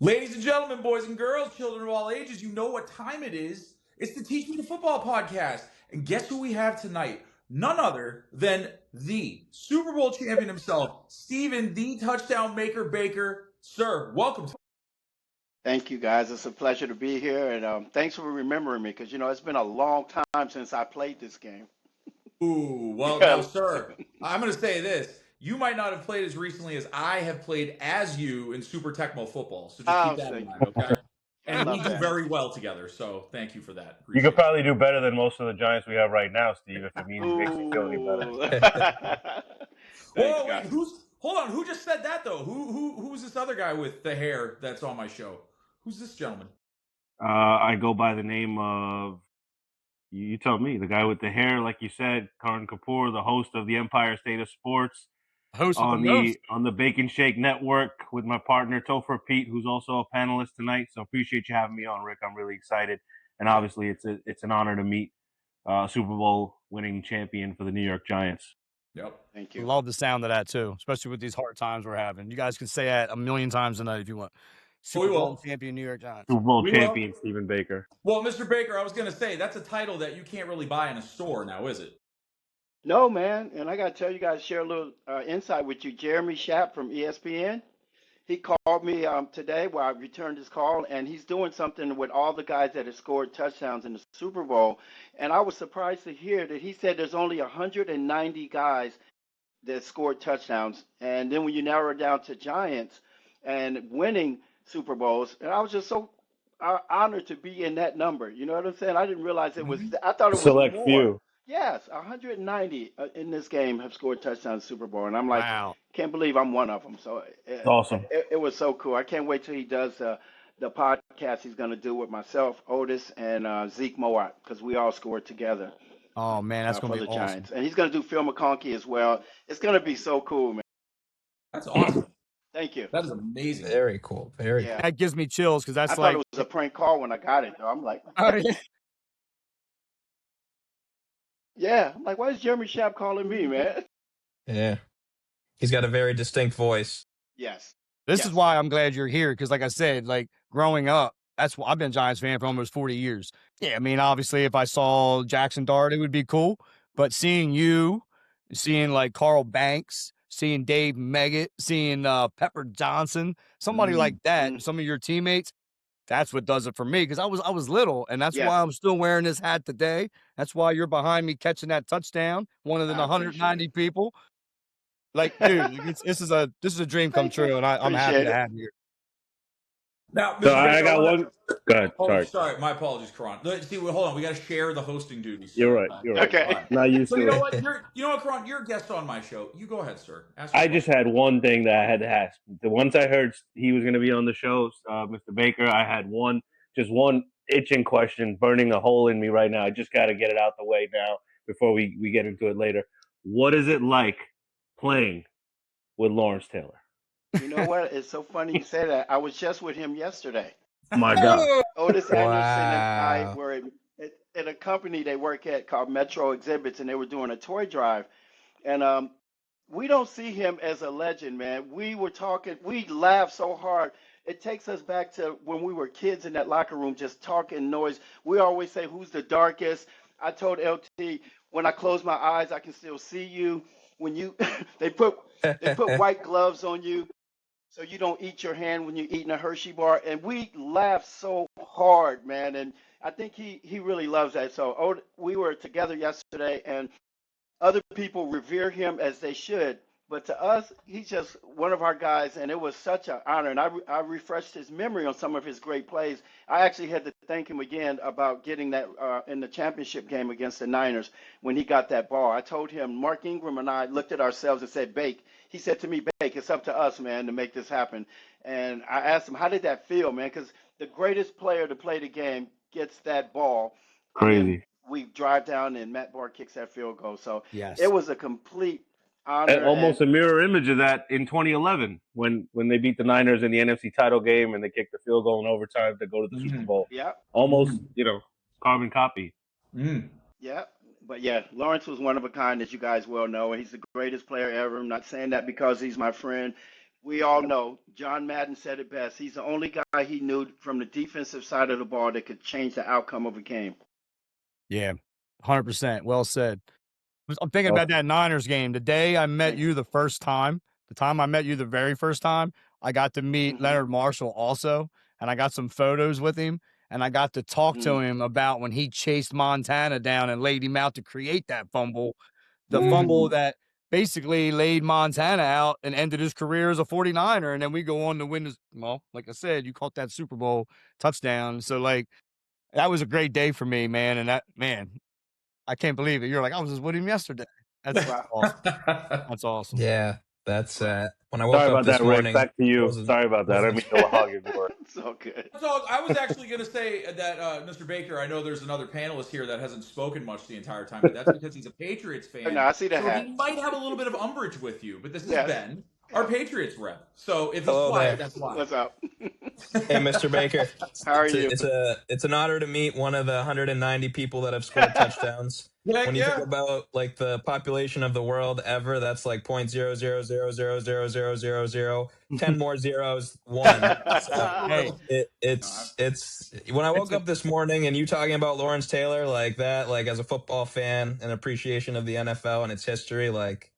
Ladies and gentlemen, boys and girls, children of all ages, you know what time it is. It's the Teach Me the Football podcast. And guess who we have tonight? None other than the Super Bowl champion himself, Stephen, the touchdown maker Baker. Sir, welcome to. Thank you, guys. It's a pleasure to be here, and thanks for remembering me because it's been a long time since I played this game. Ooh, well, now, sir, I'm going to say this. You might not have played as recently as I have played as you in Super Tecmo football. So just keep Oh, that in thank mind, you. okay? I And we love do that. very well together. So thank you for that. You Appreciate could probably do better than most of the Giants we have right now, Steve, if it makes you feel any Ooh. better. Thanks, Whoa, wait, guys. hold on, who just said that though? Who's this other guy with the hair that's on my show? Who's this gentleman? I go by the name of, you tell me, the guy with the hair, like you said, Karan Kapoor, the host of the Empire State of Sports Host on with the the Bacon Shake Network with my partner Topher Pete, who's also a panelist tonight. So appreciate you having me on, Rick. I'm really excited, and obviously it's an honor to meet Super Bowl winning champion for the New York Giants. Yep. Thank you. Love the sound of that too, especially with these hard times we're having. You guys can say that a million times a night if you want. Super Bowl champion New York Giants. Super Bowl champion Stephen Baker. Well, Mr. Baker, I was going to say that's a title that you can't really buy in a store now, is it? No, man, and I got to tell you guys, share a little insight with you. Jeremy Schaap from ESPN, he called me today while I returned his call, and he's doing something with all the guys that have scored touchdowns in the Super Bowl. And I was surprised to hear that he said there's only 190 guys that scored touchdowns. And then when you narrow it down to Giants and winning Super Bowls, and I was just so honored to be in that number. You know what I'm saying? I didn't realize it was. I thought it was Select more. few. Yes, 190 in this game have scored touchdowns in the Super Bowl, and I'm like, Wow. can't believe I'm one of them. So Awesome. It was so cool. I can't wait till he does the podcast he's going to do with myself, Otis, and Zeke Mowat, because we all scored together. Oh man, that's gonna for be the awesome. Giants, and he's going to do Phil McConkey as well. It's going to be so cool, man. That's awesome. Thank you. That is amazing. Very cool. Very cool. That gives me chills because that's I thought it was a prank call when I got it, though. I'm like, oh, yeah. yeah. I'm like, why is Jeremy Schaap calling me, man? Yeah. He's got a very distinct voice. Yes. This is why I'm glad you're here because, like I said, like growing up, that's why I've been a Giants fan for almost 40 years. Yeah, I mean, obviously, if I saw Jackson Dart, it would be cool. But seeing you, seeing like Carl Banks, seeing Dave Meggett, seeing Pepper Johnson, somebody like that, and some of your teammates, that's what does it for me because I was little, and that's why I'm still wearing this hat today. That's why you're behind me catching that touchdown, one of the 190 people. Like, dude, this is a dream come true, and I'm happy to have you here. Now, So I got one. Go ahead. Oh, Sorry. sorry. My apologies, Karan. See, hold on. We got to share the hosting duties. You're right. You're right. Okay. Not used So to you know it. what? You know what, Karan? You're a guest on my show. You go ahead, sir. I just had one thing that I had to ask. Once I heard he was going to be on the show, Mr. Baker, I had one itching question burning a hole in me right now. I just got to get it out the way now before we get into it later. What is it like playing with Lawrence Taylor? You know what? It's so funny you say that. I was just with him yesterday. My God. Otis Anderson and I were at a company they work at called Metro Exhibits, and they were doing a toy drive. And we don't see him as a legend, man. We were talking, we laughed so hard. It takes us back to when we were kids in that locker room, just talking noise. We always say, who's the darkest? I told LT, when I close my eyes, I can still see you. When you, they put white gloves on you so you don't eat your hand when you're eating a Hershey bar. And we laughed so hard, man. And I think he really loves that. So we were together yesterday, and other people revere him as they should. But to us, he's just one of our guys, and it was such an honor. And I refreshed his memory on some of his great plays. I actually had to thank him again about getting that in the championship game against the Niners when he got that ball. I told him, Mark Ingram and I looked at ourselves and said, Bake. He said to me, Bake, it's up to us, man, to make this happen. And I asked him, how did that feel, man? Because the greatest player to play the game gets that ball. Crazy. We drive down, and Matt Barr kicks that field goal. So yes, it was a complete honor. And almost a mirror image of that in 2011 when they beat the Niners in the NFC title game and they kicked the field goal in overtime to go to the Super Bowl. Yeah. Almost, carbon copy. Yeah. But yeah, Lawrence was one of a kind, as you guys well know, and he's the greatest player ever. I'm not saying that because he's my friend. We all know John Madden said it best. He's the only guy he knew from the defensive side of the ball that could change the outcome of a game. Yeah, 100%. Well said. I'm thinking Oh, about that Niners game. The day I met Thank you. you the first time, the time I met you the very first time, I got to meet Hmm. Leonard Marshall also, and I got some photos with him, and I got to talk to him about when he chased Montana down and laid him out to create that fumble, the fumble Mm. that basically laid Montana out and ended his career as a 49er. And then we go on to win this. Well, like I said, you caught that Super Bowl touchdown. So, like, that was a great day for me, man. And that, man, I can't believe it. You're like, I was just with him yesterday. That's Wow. awesome. That's awesome. Yeah, that's when I woke sorry up about this that, Rick. morning. Back to you. wasn't Sorry about that. I didn't wasn't mean to hog your word. It's all good. So I was actually going to say that Mr. Baker, I know there's another panelist here that hasn't spoken much the entire time, but that's because he's a Patriots No, fan. I see the So hat. he might have a little bit of umbrage with you. But this is Yes. Ben, our Patriots rep. So if he's Hello quiet, there. that's why. What's up? Hey, Mr. Baker. How are you? It's an honor to meet one of the 190 people that have scored touchdowns. Heck When you think yeah. about like the population of the world ever, that's like 0.000000000. 10 more zeros, one. So Hey, it's when I it's woke a, up this morning and you talking about Lawrence Taylor like that, like as a football fan and appreciation of the NFL and its history, like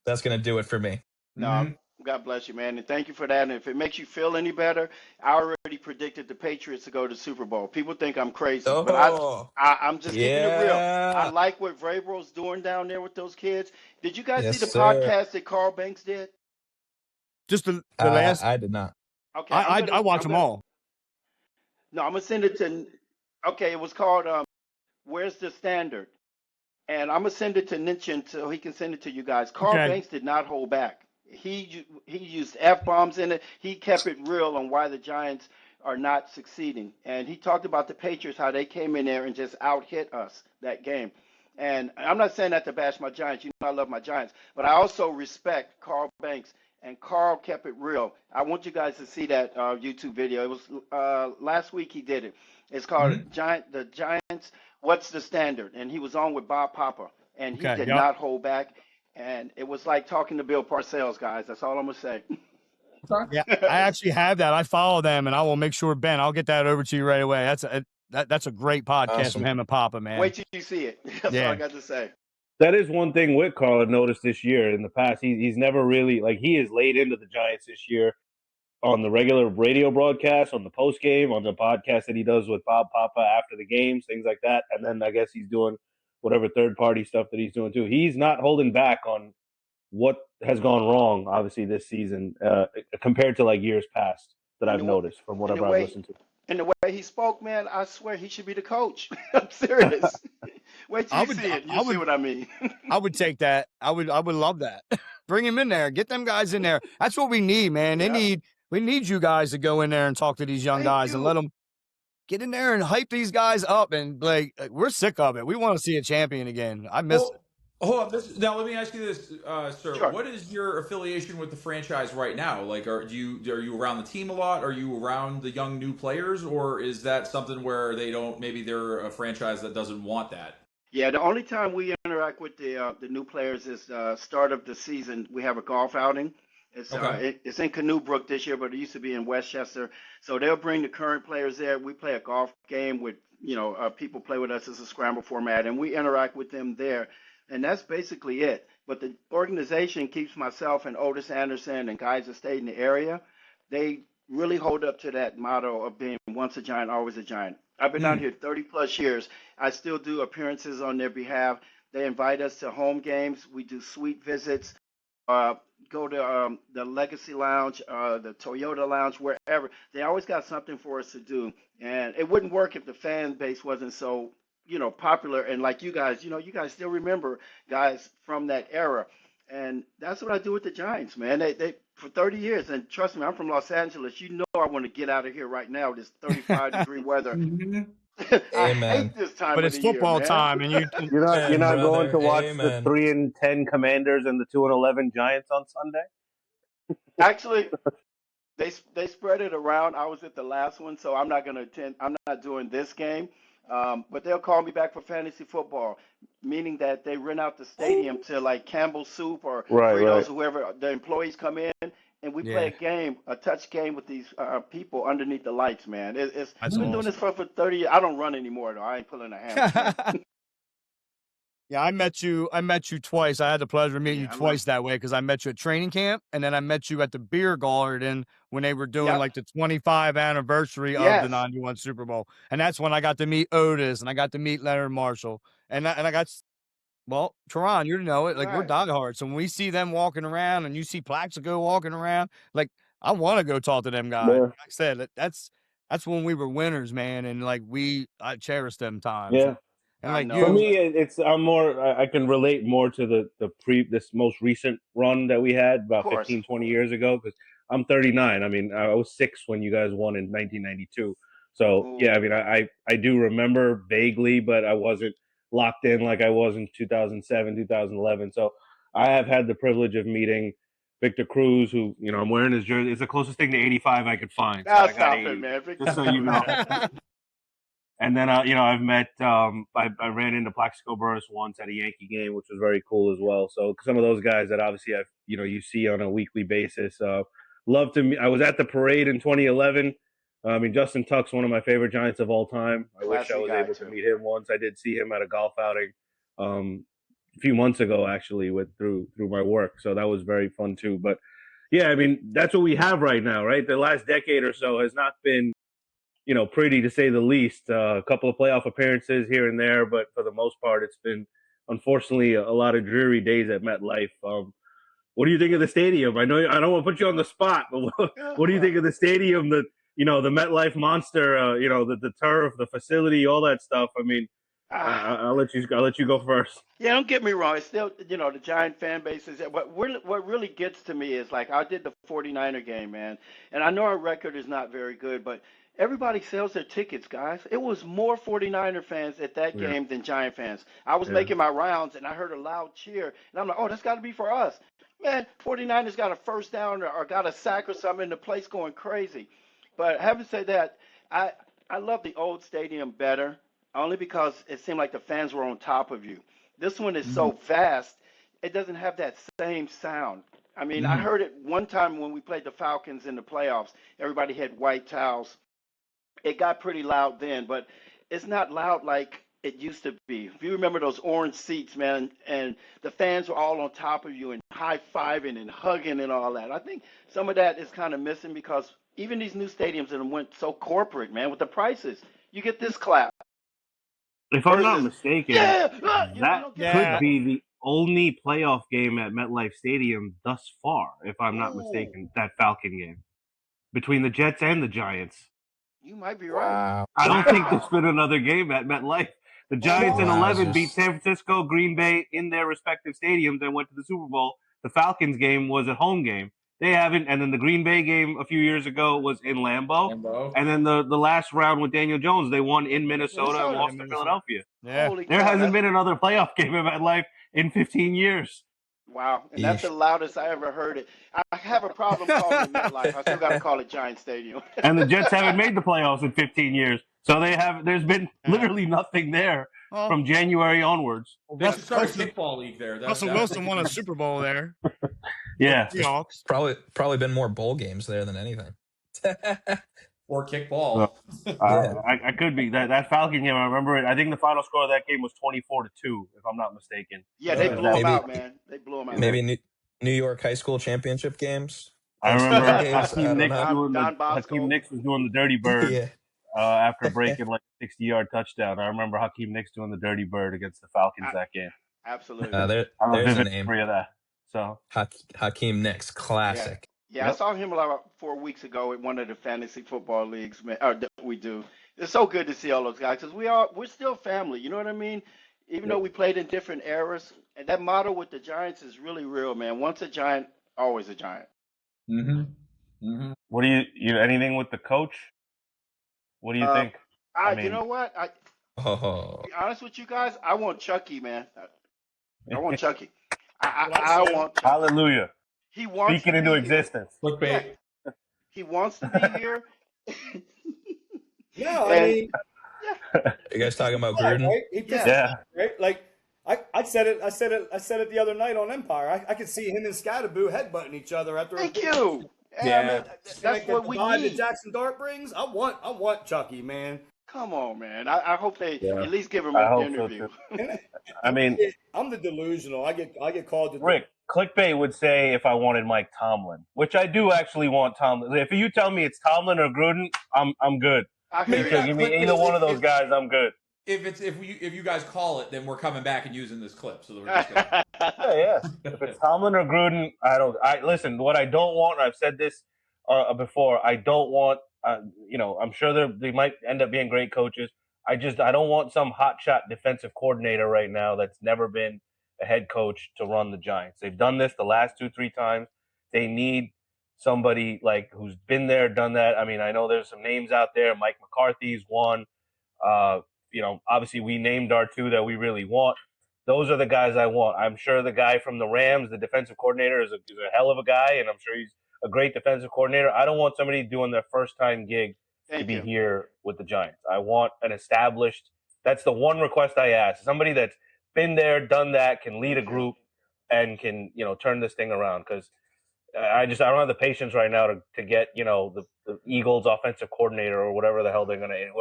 that's gonna do it for me. No, Hmm. God bless you, man, and thank you for that. And if it makes you feel any better, I already predicted the Patriots to go to the Super Bowl. People think I'm crazy, but Oh, I'm just keeping it real. I yeah. like what Vrabel's doing down there with those kids. Did you guys see Yes, the sir. podcast that Carl Banks did? just the last. I did not. Okay, I watch them all. no, I'm gonna send it to. Okay, it was called "Where's the Standard?" And I'm gonna send it to Ninchin so he can send it to you guys. Carl Okay. Banks did not hold back. He used f bombs in it. He kept it real on why the Giants are not succeeding. And he talked about the Patriots, how they came in there and just out hit us that game. And I'm not saying that to bash my Giants. You know I love my Giants, but I also respect Carl Banks. And Carl kept it real. I want you guys to see that YouTube video. It was last week he did it. It's called Hmm. The Giants. What's the Standard? And he was on with Bob Papa, and he Okay. did Yep. not hold back. And it was like talking to Bill Parcells, guys. That's all I'm gonna say. Yeah, I actually have that. I follow them, and I will make sure, Ben, I'll get that over to you right away. That's a great podcast from Awesome. him and Papa, man. Wait till you see it. That's all Yeah. I got to say. That is one thing with Carl I've noticed this year. In the past, he's never really like he is laid into the Giants this year on the regular radio broadcast, on the post game, on the podcast that he does with Bob Papa after the games, things like that. And then I guess he's doing whatever third party stuff that he's doing too. He's not holding back on what has gone wrong, obviously this season, compared to like years past that And I've the way, noticed from and the whatever I've way, listened to. and the way he spoke, man, I swear he should be the coach. I'm serious. Wait till I you would, see it. I You'll see would, what I mean. I would take that. I would love that. Bring him in there. Get them guys in there. That's what we need, man. Yeah. We need you guys to go in there and talk to these young Thank guys and let you. them get in there and hype these guys up. And like, we're sick of it. We want to see a champion again. I miss it. Well, hold on. Now let me ask you this, sir. Sure. What is your affiliation with the franchise right now? Like, are you around the team a lot? Are you around the young new players, or is that something where they don't? Maybe they're a franchise that doesn't want that. Yeah, the only time we interact with the new players is start of the season. We have a golf outing. Okay. It's in Canoe Brook this year, but it used to be in Westchester. So they'll bring the current players there. We play a golf game with people play with us as a scramble format, and we interact with them there. And that's basically it. But the organization keeps myself and Otis Anderson and guys that stayed in the area. They really hold up to that motto of being once a Giant, always a Giant. I've been out Hmm. here 30 plus years. I still do appearances on their behalf. They invite us to home games. We do suite visits. Uh, Go to the Legacy Lounge, the Toyota Lounge, wherever. They always got something for us to do. And it wouldn't work if the fan base wasn't so, popular. And like you guys still remember guys from that era. And that's what I do with the Giants, man. They for 30 years. And trust me, I'm from Los Angeles. You know I want to get out of here right now, this 35-degree weather. Mhm. I Amen. hate this time But of it's the year, football man. time, and you. You're Amen, not going brother. to watch the Amen. 3-10 Commanders and the 2-11 Giants on Sunday. Actually, they spread it around. I was at the last one, so I'm not going to attend. I'm not doing this game. But they'll call me back for fantasy football, meaning that they rent out the stadium to like Campbell Soup or Right, Fritos, right. whoever the employees come in, and we play Yeah, a touch game with these people underneath the lights, man. that's We've been doing awesome. this for 30 years. I don't run anymore though. I ain't pulling a hamstring. Yeah, I met you. I met you twice. I had the pleasure of meeting you Yeah, I love. twice that way because I met you at training camp, and then I met you at the beer garden when they were doing Yep. like the 25 anniversary of the Yes. '91 Super Bowl, and that's when I got to meet Otis and I got to meet Leonard Marshall, and I got well, Teron, you know it. Like we're Right. diehards, so when we see them walking around and you see Plaxico walking around, like I want to go talk to them guys. Yeah. Like I said, that's when we were winners, man, and like I cherish them times, Yeah. and I like For know. you. me, it's I'm more. I can relate more to this most recent run that we had Of about course. 15, 20 years ago because I'm 39. I mean, I was 6 when you guys won in 1992. So Ooh. yeah, I mean, I do remember vaguely, but I wasn't locked in like I was in 2007, 2011. So I have had the privilege of meeting Victor Cruz, who I'm wearing his jersey. It's the closest thing to 85 I could find. So Now I got stop it, 80, man. Victor just so you Cruz. know. And then, I've met, I ran into Plaxico Burress once at a Yankee game, which was very cool as well. So some of those guys that obviously you see on a weekly basis. Love to meet. I was at the parade in 2011. I mean, Justin Tuck's one of my favorite Giants of all time. I wish I Classy was guy able to too. meet him once. I did see him at a golf outing, a few months ago, actually, through my work. So that was very fun too. But yeah, I mean, that's what we have right now, right? The last decade or so has not been pretty to say the least. A couple of playoff appearances here and there, but for the most part, it's been unfortunately a lot of dreary days at MetLife. What do you think of the stadium? I know I don't want to put you on the spot, but what do you think of the stadium? The MetLife monster, the turf, the facility, all that stuff. I mean, Ah, I'll let you go first. yeah, don't get me wrong. It's still, the Giant fan base is what really gets to me is like I did the 49er game, man, and I know our record is not very good, but everybody sells their tickets, guys. It was more 49er fans at that Yeah, game than Giant fans. I was yeah. making my rounds and I heard a loud cheer, and I'm like, oh, that's got to be for us. Man, 49ers got a first down or got a sack or something, and the place going crazy. But having said that, I I love the old stadium better, only because it seemed like the fans were on top of you. This one is so vast, it doesn't have that same sound. I mean, I Mhm. heard it one time when we played the Falcons in the playoffs. Everybody had white towels. It got pretty loud then, but it's not loud like it used to be. If you remember those orange seats, man, and the fans were all on top of you and high fiving and hugging and all that. I think some of that is kind of missing because even these new stadiums that went so corporate, man, with the prices, you get this clap If I'm not versus mistaken, yeah, you that don't get could Yeah, that. be the only playoff game at MetLife Stadium thus far, if I'm not Ooh, mistaken, that Falcon game between the Jets and the Giants. you might be right. Wow. I don't think there's Wow. been another game at MetLife. The Giants in Oh, 11 beat Wowzers. San Francisco, Green Bay in their respective stadiums and went to the Super Bowl. The Falcons game was a home game. They haven't, and then the Green Bay game a few years ago was in Lambeau. Lambo. And then the last round with Daniel Jones, they won in Minnesota and Minnesota. yeah, lost to Minnesota. Philadelphia. Yeah, Holy There cow, hasn't that's been another playoff game at MetLife in 15 years. wow, and that's the Yeesh. loudest I ever heard it. I have a problem calling it MetLife. I still got to call it Giant Stadium. And the Jets haven't made the playoffs in 15 years. So there's been yeah. literally nothing there Well, from January onwards. Well, they should start a Russell, kickball league there. Russell That they Wilson could won a use. Super Bowl there with Yeah. the Seahawks. Probably been more bowl games there than anything. Or So, kickball. Yeah. I could be that Falcon game. I remember it. I think the final score of that game was 24-2, if I'm not mistaken. Yeah, It they was Okay. blew that him Maybe out, man. They blew him out. yeah. maybe New York high school championship games. I Thanksgiving remember games. I don't know. Don Hakeem Bosco. Nicks was doing the dirty bird Yeah. after breaking like a 60-yard touchdown. I remember Hakeem Nicks doing the dirty bird against the Falcons A- that game. Absolutely. I have a There's a vivid name. memory of that. So Hakeem Nicks, Yeah. classic. Yeah, I yep. saw him about 4 weeks ago in one of the fantasy football leagues, man. That we do. It's so good to see all those guys because we're still family. You know what I mean? Even though Yep. we played in different eras, and that motto with the Giants is really real, man. Once a Giant, always a Giant. Mm-hmm. Mm-hmm. What do you anything with the coach? What do you Uh, think? I you mean, know what? Oh, Be honest with you guys, I want Chucky, man. I want Chucky. What I I said. want Chucky. hallelujah. He wants Speak it to into be here. existence. Yeah, Clickbait. he wants to be here. No, I And mean, yeah, you guys talking about right, Gruden? right? He fits yeah, the Yeah. mold, right? Like I said it the other night on Empire. I could see him and Scatterboo headbutting each other after. Thank you. Yeah. I mean, that's Like what the we vibe that need. Jackson Dart brings. I want Chucky, man. Come on, man. I hope they Yeah. at least give him I an hope so interview. too. I mean, I'm the delusional. I get called the Rick, clickbait would say if I wanted Mike Tomlin, which I do actually want Tomlin. If you tell me it's Tomlin or Gruden, I'm good. I hear Maybe you. So not give me clickbait. either one of those guys, I'm good. If you guys call it, then we're coming back and using this clip. So we're just gonna. Yeah. If it's Tomlin or Gruden, I listen. What I don't want, I've said this before. I don't want. I'm sure they might end up being great coaches. I don't want some hotshot defensive coordinator right now that's never been a head coach to run the Giants. They've done this the last 2-3 times. They need somebody like who's been there, done that. I mean, I know there's some names out there. Mike McCarthy's one. Obviously we named our two that we really want. Those are the guys I want. I'm sure the guy from the Rams, the defensive coordinator, is a hell of a guy, and I'm sure he's a great defensive coordinator. I don't want somebody doing their first time gig to be here with the Giants. I want an established. That's the one request I ask. Somebody that's been there, done that, can lead a group, and can turn this thing around. Because I don't have the patience right now to get the Eagles offensive coordinator or whoever they're gonna interview.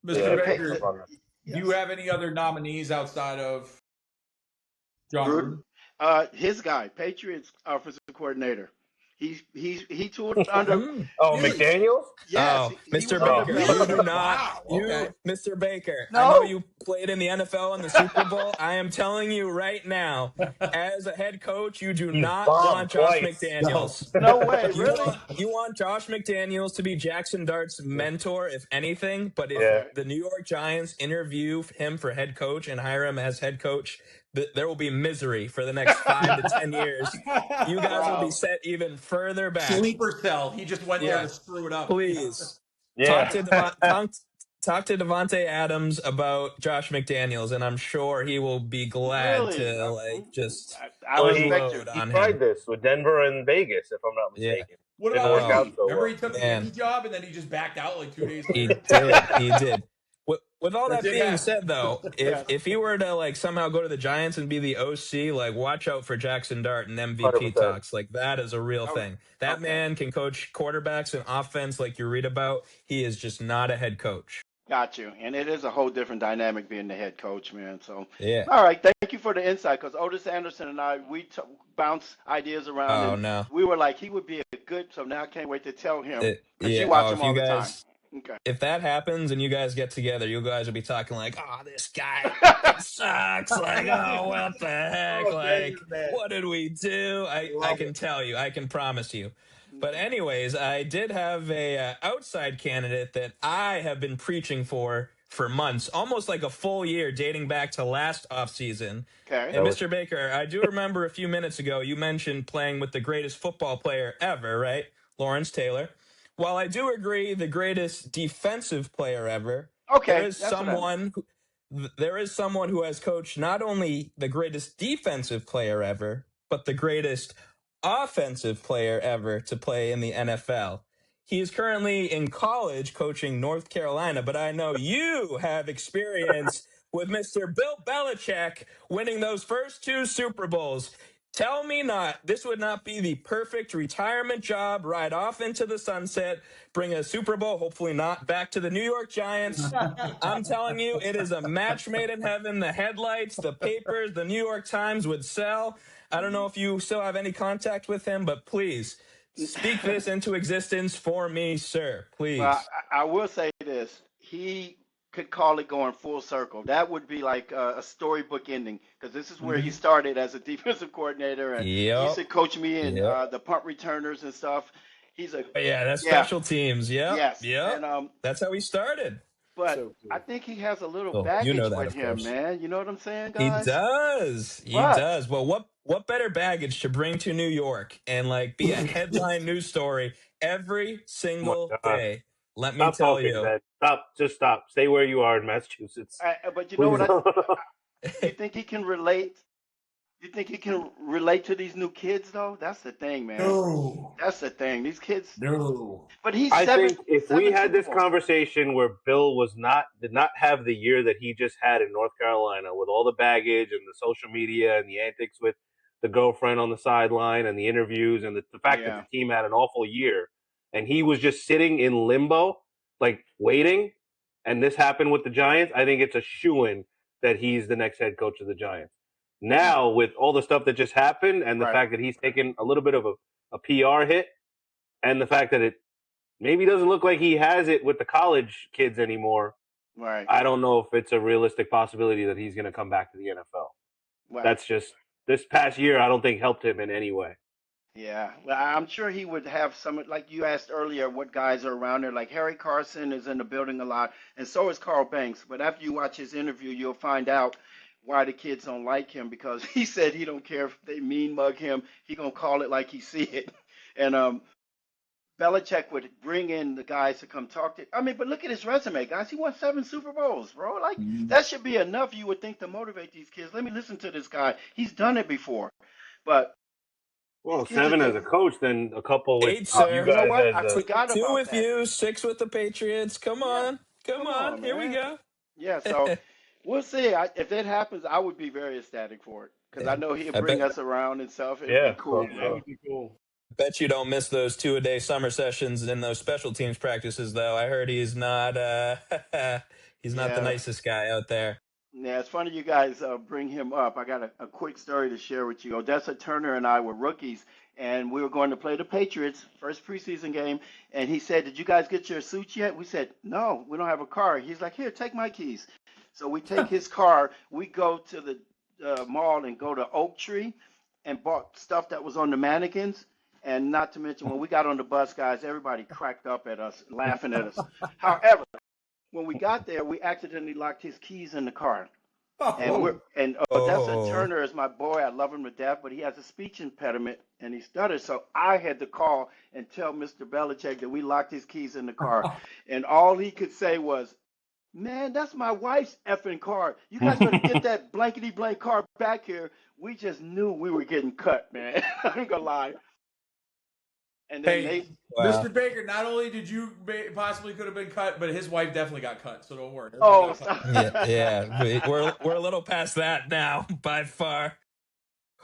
Mr. Yeah. Baker, do you have any other nominees outside of John Gruden? His guy, Patriots offensive coordinator. He toured under. McDaniels? Yes, Mr. was Baker, under you do Belichick. not. Wow, okay. Mr. Baker, No. I know you played in the NFL and the Super Bowl. I am telling you right now, as a head coach, you do not want Josh McDaniels. No way, really? You want Josh McDaniels to be Jackson Dart's mentor, if anything. But if Yeah. the New York Giants interview him for head coach and hire him as head coach, there will be misery for the next 5 to 10 years. You guys will be set even further back. Sleeper cell. He just went there to screw it up. Please Yeah. talk to Devontae Adams about Josh McDaniels, and I'm sure he will be glad Really? to just I respect you. unload He on tried him. this with Denver and Vegas, if I'm not mistaken. What Didn't about work out Indy? so Remember well. he took the Man. Indy job and then he just backed out like 2 days He later? did. With all that That did being happen. said, though, if he were to somehow go to the Giants and be the OC, watch out for Jackson Dart and MVP 100%. talks. That is a real thing. That man can coach quarterbacks and offense like you read about. He is just not a head coach. Got you. And it is a whole different dynamic being the head coach, man. So, Yeah. all right. Thank you for the insight. Because Otis Anderson and I, we bounce ideas around. Oh, and no. we were like, he would be a good. So now I can't wait to tell him. Because Yeah. you watch him if all you the guys, time. Okay. if that happens and you guys get together, you guys will be talking this guy sucks. What the heck? What did we do? I can tell you. I can promise you. But anyways, I did have a outside candidate that I have been preaching for months, almost like a full year, dating back to last offseason. Okay. And Mr. Baker, I do remember a few minutes ago you mentioned playing with the greatest football player ever, right? Lawrence Taylor. While I do agree the greatest defensive player ever, Okay. there is someone who has coached not only the greatest defensive player ever, but the greatest offensive player ever to play in the NFL. He is currently in college coaching North Carolina, but I know you have experience with Mr. Bill Belichick winning those first 2 Super Bowls. Tell me not, this would not be the perfect retirement job, ride off into the sunset, bring a Super Bowl, hopefully not, back to the New York Giants. I'm telling you, it is a match made in heaven. The headlights, the papers, the New York Times would sell. I don't know if you still have any contact with him, but please speak this into existence for me, sir. Please. Well, I will say this. He could call it going full circle. That would be like a storybook ending because this is where he started as a defensive coordinator and he used to coach me in the punt returners and stuff. He's a that's special teams. Yes. Yeah. And that's how he started. But I think he has a little baggage with him, man. You know what I'm saying, guys? He does. He does. Well, what better baggage to bring to New York and be a headline news story every single day? Let me tell you. Man. Stop. Stay where you are in Massachusetts. But you know what? You think he can relate? You think he can relate to these new kids though? That's the thing, man. No. That's the thing. These kids. No. But he's I seven think if we had Super this Bowls. conversation where Bill did not have the year that he just had in North Carolina with all the baggage and the social media and the antics with the girlfriend on the sideline and the interviews and the fact that Yeah. the team had an awful year and he was just sitting in limbo, like waiting, and this happened with the Giants, I think it's a shoo-in that he's the next head coach of the Giants. Now, with all the stuff that just happened and the Right. fact that he's taken a little bit of a PR hit and the fact that it maybe doesn't look like he has it with the college kids anymore. Right. I don't know if it's a realistic possibility that he's going to come back to the NFL. Right. That's just this past year. I don't think helped him in any way. Yeah. Well, I'm sure he would have some, like you asked earlier, what guys are around there. Like Harry Carson is in the building a lot, and so is Carl Banks. But after you watch his interview, you'll find out why the kids don't like him because he said he don't care if they mean mug him. He gonna call it like he see it. And Belichick would bring in the guys to come talk to. I mean, but look at his resume, guys. He won 7 Super Bowls, bro. Like that should be enough. You would think to motivate these kids. Let me listen to this guy. He's done it before. But Well, these kids are 7 as just, a coach, then a couple with 8, you sir. you know guys what? as I a. forgot 2 about with that. you, 6 with the Patriots. Come Yeah, on. Come come on. on, Here we man. go. Yeah, so we'll see. If that happens, I would be very ecstatic for it because I know he'll I bring bet us around and stuff. It'd be Yeah, cool, that man. would be cool. bet you don't miss those 2-a-day summer sessions and those special teams practices though. I heard he's not he's not the Yeah. nicest guy out there. Yeah, it's funny you guys bring him up. I got a quick story to share with you. Odessa Turner and I were rookies, and we were going to play the Patriots, first preseason game. And he said, "Did you guys get your suits yet?" We said, "No, we don't have a car." He's like, "Here, take my keys." So we take his car. We go to the mall and go to Oak Tree and bought stuff that was on the mannequins. And not to mention, when we got on the bus, guys, everybody cracked up at us, laughing at us. However, when we got there, we accidentally locked his keys in the car. And Odessa Oh. Turner is my boy. I love him to death, but he has a speech impediment and he stutters. So I had to call and tell Mr. Belichick that we locked his keys in the car. And all he could say was, "Man, that's my wife's effing car. You guys better get that blankety blank car back here." We just knew we were getting cut, man. I ain't gonna lie. And then Hey, Wow. Mr. Baker, not only did you possibly could have been cut, but his wife definitely got cut. So don't worry. oh, Yeah. We're a little past that now, by far.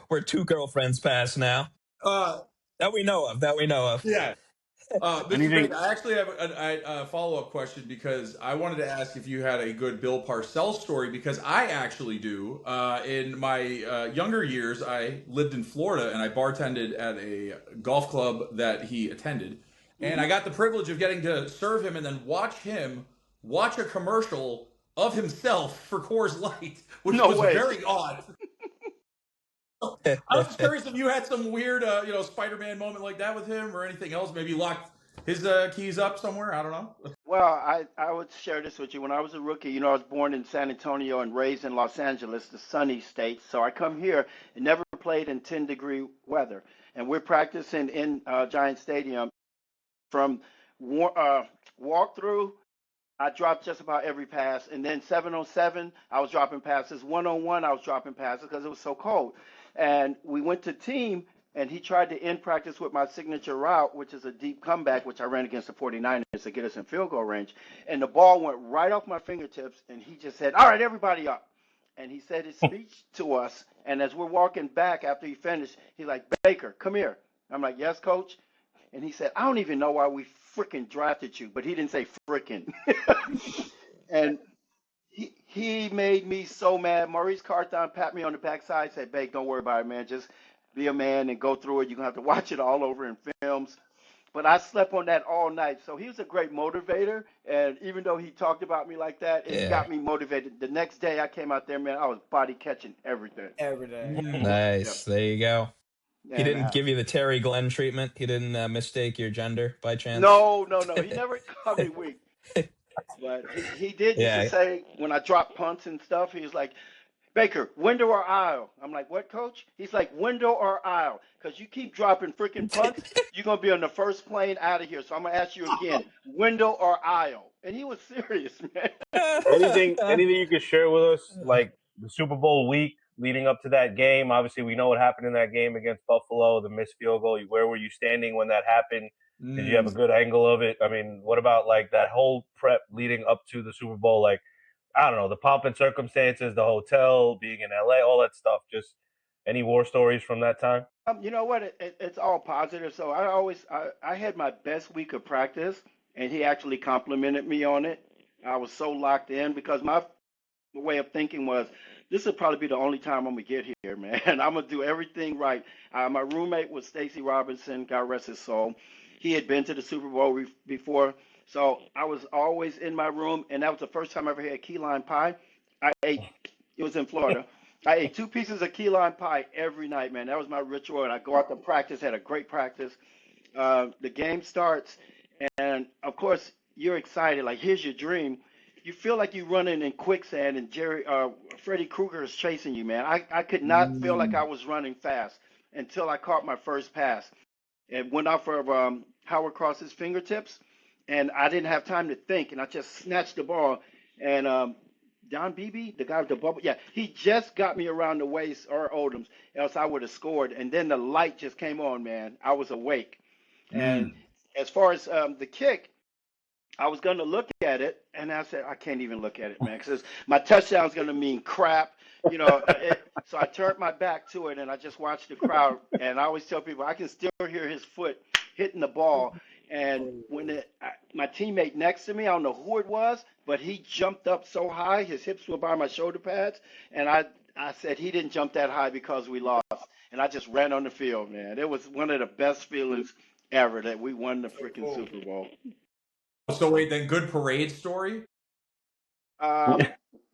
We're 2 girlfriends past now. That we know of. Yeah. Mr. Anything? Baker, I actually have a follow-up question because I wanted to ask if you had a good Bill Parcells story because I actually do. In my younger years, I lived in Florida and I bartended at a golf club that he attended. And I got the privilege of getting to serve him and then watch a commercial of himself for Coors Light, which No was way. very odd. I was just curious if you had some weird, Spider-Man moment like that with him, or anything else. Maybe you locked his keys up somewhere. I don't know. Well, I would share this with you. When I was a rookie, I was born in San Antonio and raised in Los Angeles, the sunny state. So I come here and never played in 10-degree weather. And we're practicing in Giants Stadium. From walk through, I dropped just about every pass. And then 7-on-7, I was dropping passes. 1-on-1, I was dropping passes because it was so cold. And we went to team, and he tried to end practice with my signature route, which is a deep comeback, which I ran against the 49ers to get us in field goal range. And the ball went right off my fingertips, and he just said, "All right, everybody up." And he said his speech to us. And as we're walking back after he finished, he's like, "Baker, come here." I'm like, "Yes, coach." And he said, "I don't even know why we freaking drafted you," but he didn't say freaking. And he made me so mad. Maurice Carthon pat me on the backside, said, "Bake, don't worry about it, man. Just be a man and go through it. You're gonna have to watch it all over in films." But I slept on that all night. So he was a great motivator. And even though he talked about me like that, it got me motivated. The next day I came out there, man, I was body catching everything. every day. Nice. There you go. He And didn't give you the Terry Glenn treatment. He didn't mistake your gender by chance. no. He never called me weak. But he did used to Yeah. say when I dropped punts and stuff, he was like, "Baker, window or aisle?" I'm like, "What, coach?" He's like, "Window or aisle? Because you keep dropping freaking punts, you're going to be on the first plane out of here. So I'm going to ask you again, window or aisle?" And he was serious, man. Anything you could share with us, like the Super Bowl week, leading up to that game? Obviously, we know what happened in that game against Buffalo, the missed field goal. Where were you standing when that happened? Did you have a good angle of it? I mean, what about like that whole prep leading up to the Super Bowl? Like, I don't know, the pomp and circumstances, the hotel, being in LA, all that stuff. Just any war stories from that time? You know what? It's all positive. So I had my best week of practice, and he actually complimented me on it. I was so locked in because my way of thinking was, this will probably be the only time I'm gonna get here, man. I'm gonna do everything right. My roommate was Stacy Robinson, God rest his soul. He had been to the Super Bowl before, so I was always in my room, and that was the first time I ever had key lime pie. I ate. It was in Florida. I ate 2 pieces of key lime pie every night, man. That was my ritual, and I go out to practice. Had a great practice. The game starts, and of course you're excited. Like, here's your dream. You feel like you're running in quicksand, and Freddy Krueger is chasing you, man. I could not feel like I was running fast until I caught my first pass. It went off of Howard Cross's fingertips, and I didn't have time to think, and I just snatched the ball. And Don Beebe, the guy with the bubble, yeah, he just got me around the waist, or Odoms, else I would have scored. And then the light just came on, man. I was awake. And as far as the kick, I was going to look at it, and I said, I can't even look at it, man, because my touchdown's going to mean crap. So I turned my back to it, and I just watched the crowd. And I always tell people, I can still hear his foot hitting the ball. And when my teammate next to me, I don't know who it was, but he jumped up so high, his hips were by my shoulder pads. And I said, he didn't jump that high because we lost. And I just ran on the field, man. It was one of the best feelings ever that we won the freaking Super Bowl. So wait, then good parade story?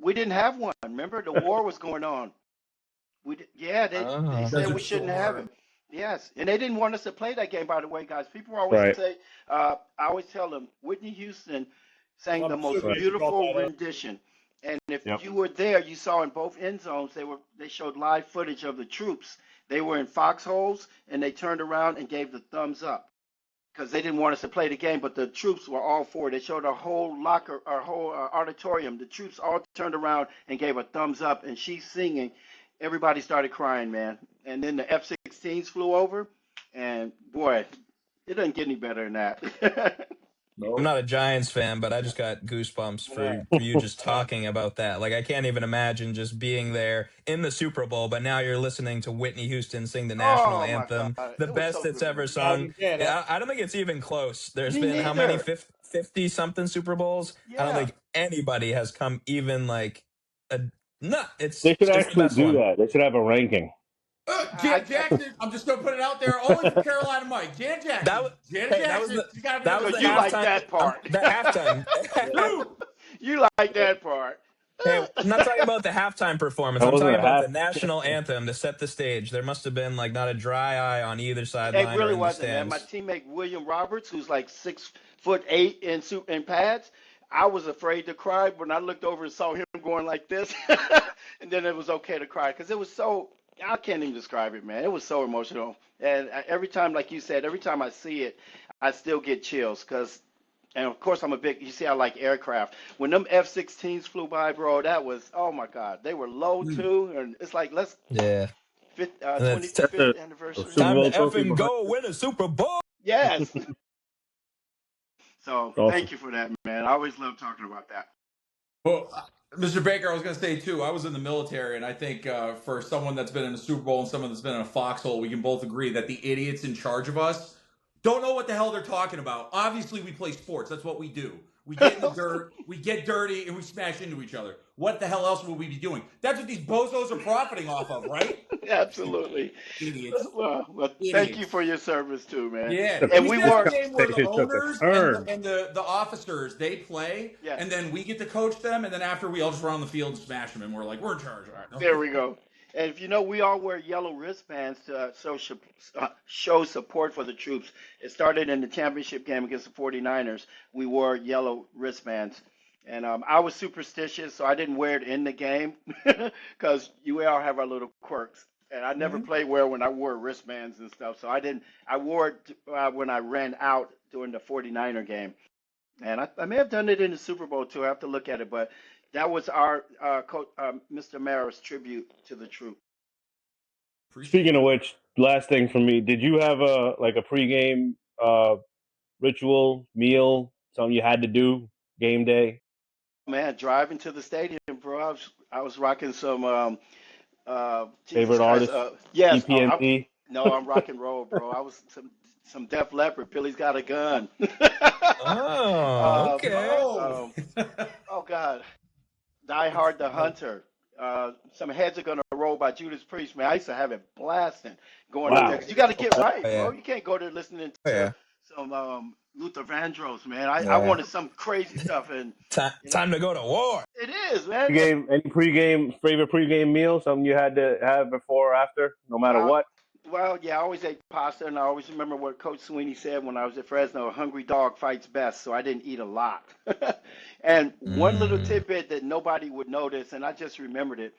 We didn't have one. Remember, the war was going on. They said we shouldn't have it. Yes, and they didn't want us to play that game. By the way, guys, people always say, I always tell them, Whitney Houston sang the most beautiful rendition. And if you were there, you saw in both end zones they showed live footage of the troops. They were in foxholes, and they turned around and gave the thumbs up, because they didn't want us to play the game, but the troops were all for it. They showed our whole auditorium. The troops all turned around and gave a thumbs up, and she's singing. Everybody started crying, man. And then the F-16s flew over, and boy, it doesn't get any better than that. I'm not a Giants fan, but I just got goosebumps for you just talking about that. Like, I can't even imagine just being there in the Super Bowl, but now you're listening to Whitney Houston sing the national Oh my anthem, God, the it was best so it's good, ever man. sung. Yeah, I don't think it's even close. There's Me been how many neither. 50 something Super Bowls? I don't Yeah. think anybody has come even like a it's They should the actually best do one. that. They should have a ranking. Jan Jackson, I'm just gonna put it out there only for Carolina Mike. Janet That Jackson. was Janet hey, Jackson. She's gotta be that on was the the So you like halftime. that part. The halftime. You like that part. Hey, I'm not talking about the halftime performance. That I'm wasn't talking a about half. the national anthem to set the stage. There must have been like not a dry eye on either It sideline or really in the wasn't, man. My stands. teammate William Roberts, who's like 6'8" in pads, I was afraid to cry when I looked over and saw him going like this, and then it was okay to cry because it was so. I can't even describe it, man. It was so emotional, and every time, like you said, every time I see it, I still get chills because. And of course, I'm a big. You see, I like aircraft. When them F-16s flew by, bro, that was, oh my God. They were low too, and it's like Yeah, and it's 25th A anniversary. Super time to Bowl trophy effing behind go it. win a Super Bowl. Yes. So Awesome. thank you for that, man. I always love talking about that. Well, Mr. Baker, I was going to say too, I was in the military, and I think for someone that's been in a Super Bowl and someone that's been in a foxhole, we can both agree that the idiots in charge of us don't know what the hell they're talking about. Obviously, we play sports. That's what we do. We get in the dirt, we get dirty, and we smash into each other. What the hell else would we be doing? That's what these bozos are profiting off of, right? Absolutely. Idiots. Well, thank you Idiots. for your service too, man. Yeah, And we we should have a were, game where the Conversation took a owners and turn. the officers they play, yes, and then we get to coach them, and then after we all just run on the field and smash them, and we're like, we're in charge. All right. there we go. And if you know, we all wear yellow wristbands to show support for the troops. It started in the championship game against the 49ers. We wore yellow wristbands. And I was superstitious, so I didn't wear it in the game because you all have our little quirks. And I never played well when I wore wristbands and stuff. So I didn't. I wore it when I ran out during the 49er game. And I may have done it in the Super Bowl too. I have to look at it. But That was our coach, Mr. Mara's tribute to the troop. Appreciate Speaking it. of which, last thing for me, did you have a pregame ritual meal, something you had to do game day? Man, driving to the stadium, bro. I was rocking some Jesus Favorite Christ. artist? Yes. EPMD? No, I'm rock and roll, bro. I was some Def Leppard. Billy's Got a Gun. Oh, okay. Oh. Oh God, Die Hard the Hunter. Some Heads Are Gonna Roll by Judas Priest. Man, I used to have it blasting going up there Wow. because you got to get Oh, right, bro. yeah. You can't go there listening Oh, to yeah. some Luther Vandross, man. I Yeah. wanted some crazy stuff, and you know Time to go to war. it is, man. Any favorite pregame meal, something you had to have before or after, no matter Uh, what? well, yeah, I always ate pasta, and I always remember what Coach Sweeney said when I was at Fresno: "A hungry dog fights best." So I didn't eat a lot. And one little Mm. tidbit that nobody would notice, and I just remembered it: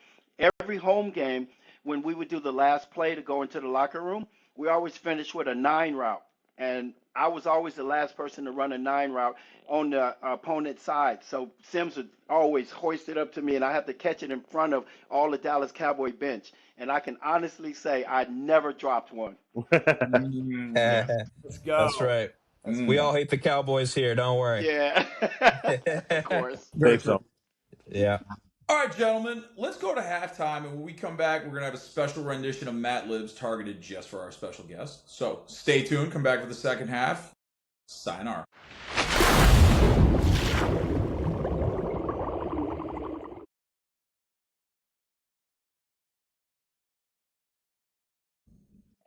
every home game, when we would do the last play to go into the locker room, we always finished with a 9 route, and I was always the last person to run a 9 route on the opponent's side. So Sims would always hoist it up to me, and I had to catch it in front of all the Dallas Cowboy bench. And I can honestly say I never dropped one. Yeah. Let's go. That's right. Mm. We all hate the Cowboys here. Don't worry. Yeah, of course. Very Take some. Yeah. All right, gentlemen, let's go to halftime, and when we come back, we're going to have a special rendition of Matt Libs targeted just for our special guest. So stay tuned. Come back for the second half. Sayonara.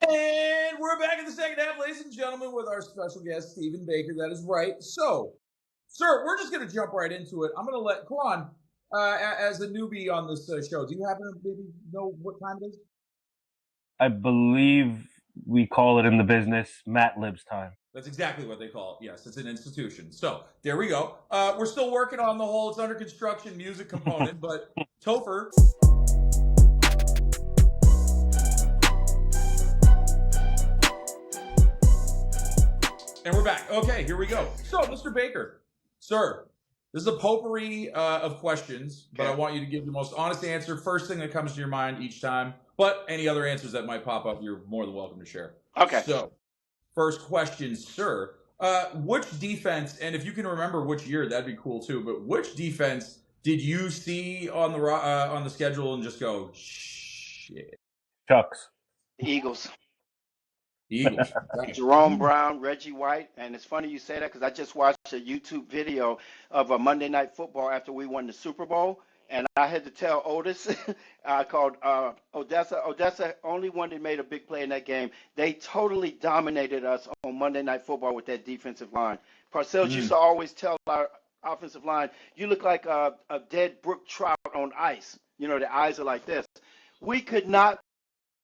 And we're back in the second half, ladies and gentlemen, with our special guest, Stephen Baker. That is right. So, sir, we're just going to jump right into it. I'm going to let Quan, as a newbie on this show, do you happen to maybe know what time it is? I believe we call it in the business Matt Libs time. That's exactly what they call it. Yes, it's an institution. So there we go. We're still working on the whole, it's under construction music component, but Topher. And we're back. Okay, here we go. So, Mr. Baker, sir, this is a potpourri of questions, but I Okay. want you to give the most honest answer, first thing that comes to your mind each time. But any other answers that might pop up, you're more than welcome to share. Okay. So, first question, sir. Which defense, and if you can remember which year, that'd be cool too. But which defense did you see on the schedule and just go, shit? Chucks. The Eagles. The Eagles. Right. Jerome Brown, Reggie White, and it's funny you say that because I just watched a YouTube video of a Monday Night Football after we won the Super Bowl, and I had to tell Otis, I called Odessa. Odessa only one that made a big play in that game. They totally dominated us on Monday Night Football with that defensive line. Parcells used to always tell our offensive line, "You look like a dead brook trout on ice. You know, the eyes are like this." We could not.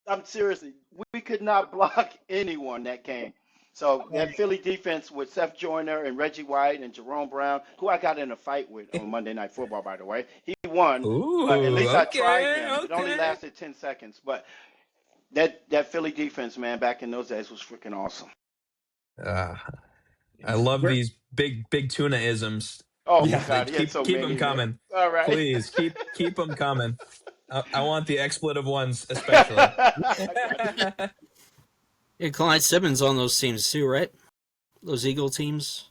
I'm seriously, we could not block anyone that game. So that Philly defense with Seth Joyner and Reggie White and Jerome Brown, who I got in a fight with on Monday Night Football, by the way, he won. But at Ooh, least I tried okay, him. It only okay. lasted 10 seconds. But that Philly defense, man, back in those days was freaking awesome. I love these big tuna isms. Oh Yeah. my God, he had so Keep many. them Man. coming. All right, Please keep them coming. I want the expletive ones especially. Yeah, Clyde Simmons on those teams too, right? Those Eagle teams,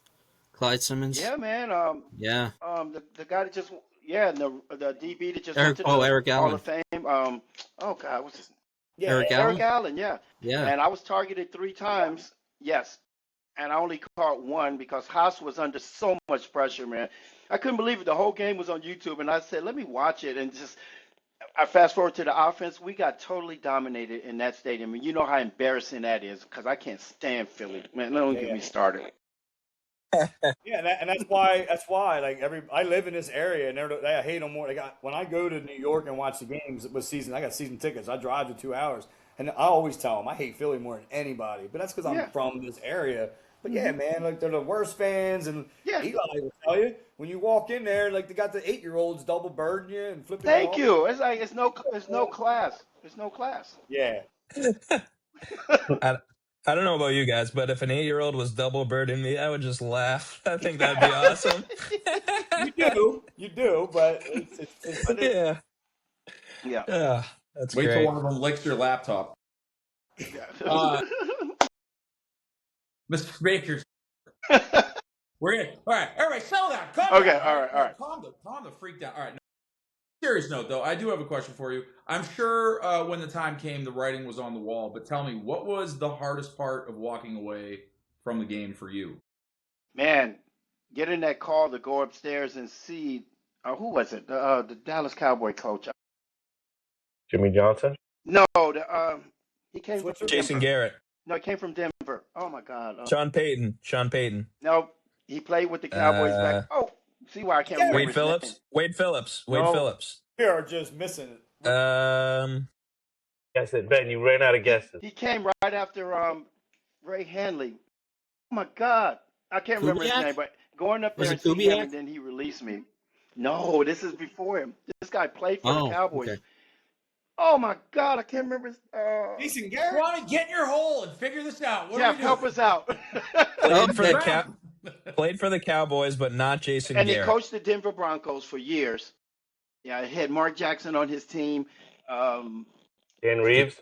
Clyde Simmons. Yeah, man. Yeah. The guy that just the DB that just Eric- went to the oh, Eric Hall Allen. of Fame. Oh God, what's his Yeah. Eric Allen. Eric Allen, yeah. Yeah. And I was targeted 3 times, yes. And I only caught one because Haas was under so much pressure, man. I couldn't believe it. The whole game was on YouTube, and I said, let me watch it. And just, I fast forward to the offense. We got totally dominated in that stadium. And you know how embarrassing that is because I can't stand Philly. Man, don't get me started. Yeah, that's why like I live in this area and I hate them more. When I go to New York and watch the games with season, I got season tickets. I drive to 2 hours, and I always tell them I hate Philly more than anybody. But that's because I'm Yeah. from this area. But yeah, man, like they're the worst fans, and Yeah. Eli will tell you when you walk in there, like they got the 8-year-olds double birding you and flipping. Thank off. you. It's like it's no class. It's no class. Yeah. I don't know about you guys, but if an 8-year-old was double birding me, I would just laugh. I think that'd be awesome. You do, but it's Yeah. Yeah. Yeah. That's Wait till great. one of them licks your laptop. Yeah. Mr. Baker, we're in. All right, everybody, settle down. Calm Okay, down. all right. Calm the freak down. All right. Serious note, though, I do have a question for you. I'm sure when the time came, the writing was on the wall. But tell me, what was the hardest part of walking away from the game for you? Man, getting that call to go upstairs and see who was it? The Dallas Cowboy coach. Jimmy Johnson. No, he came from Switzer? Jason Denver. Garrett. No, he came from Denver. Oh my God. Sean Payton. No, he played with the Cowboys back. Oh, see why I can't remember Wade his name. Phillips. Wade No. Phillips. We are just missing it. Guess it, Ben. You ran out of guesses. He came right after Ray Handley. Oh my God, I can't remember his Kubiak? name, but going up Was there it and seeing him, Kubiak? and then he released me. No, this is before him. This guy played for the Oh, Cowboys. okay. Oh my God, I can't remember his. Jason Garrett? Kwame, get in your hole and figure this out. What Jeff, are we help doing? us out. Played for the Cowboys, but not Jason And Garrett. he coached the Denver Broncos for years. Yeah, he had Mark Jackson on his team. Dan Reeves.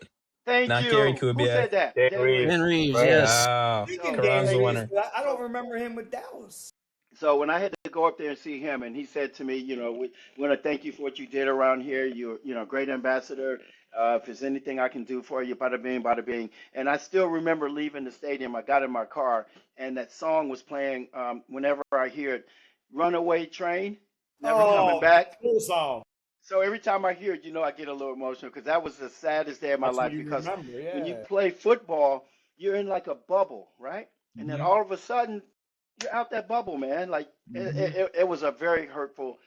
Thank Not you. Gary Who Kubiak. said that? Dan Reeves. Ben Reeves, Right. yes. Wow. Speaking So, Karan's the Dan winner. Reeves, I don't remember him with Dallas. So when I had to go up there and see him, and he said to me, we want to thank you for what you did around here. You're, a great ambassador. If there's anything I can do for you, bada bing, bada bing. And I still remember leaving the stadium. I got in my car, and that song was playing. Whenever I hear it, "Runaway Train," never coming back. Cool song. So every time I hear it, I get a little emotional because that was the saddest day of my That's what life. you Because remember, yeah. when you play football, you're in like a bubble, right? And then all of a sudden, you're out that bubble, man. Like it was a very hurtful